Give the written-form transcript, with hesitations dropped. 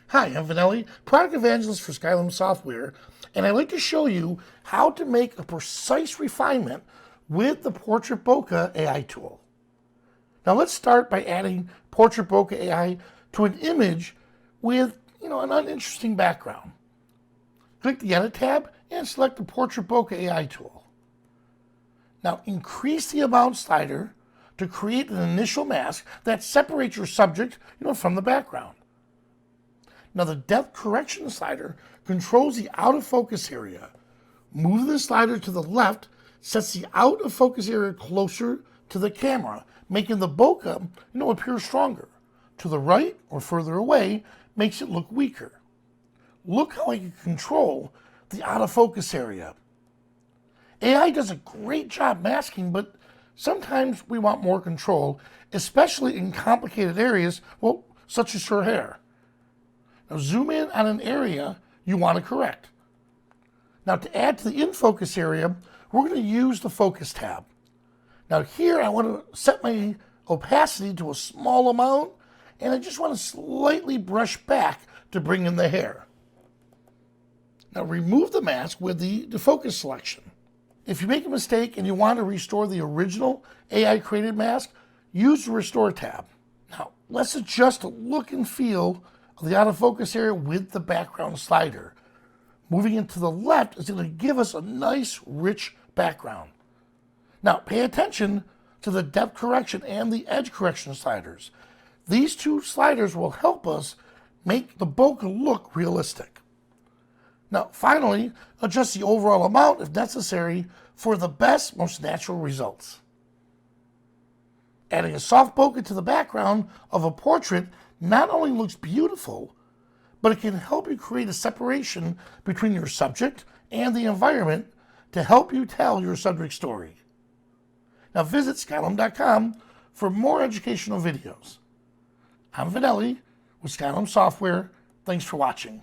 Hi, I'm Vanelli, product evangelist for Skylum Software, and I'd like to show you how to make a precise refinement with the Portrait Bokeh AI tool. Now let's start by adding Portrait Bokeh AI to an image with an uninteresting background. Click the Edit tab and select the Portrait Bokeh AI tool. Now increase the amount slider to create an initial mask that separates your subject from the background. Now the depth correction slider controls the out of focus area. Move the slider to the left sets the out of focus area closer to the camera, making the bokeh appear stronger. To the right or further away makes it look weaker. Look how I can control the out of focus area. AI does a great job masking, but sometimes we want more control, especially in complicated areas, such as her hair. Now zoom in on an area you want to correct. Now to add to the in focus area, we're going to use the focus tab. Now here I want to set my opacity to a small amount, and I just want to slightly brush back to bring in the hair. Now remove the mask with the defocus selection. If you make a mistake and you want to restore the original AI created mask, use the restore tab. Now let's adjust the look and feel of the out of focus area with the background slider. Moving it to the left is going to give us a nice rich background. Now pay attention to the depth correction and the edge correction sliders. These two sliders will help us make the bokeh look realistic. Now finally, adjust the overall amount if necessary for the best, most natural results. Adding a soft bokeh to the background of a portrait not only looks beautiful, but it can help you create a separation between your subject and the environment to help you tell your subject story. Now visit Skylum.com for more educational videos. I'm Vanelli with Skylum Software. Thanks for watching.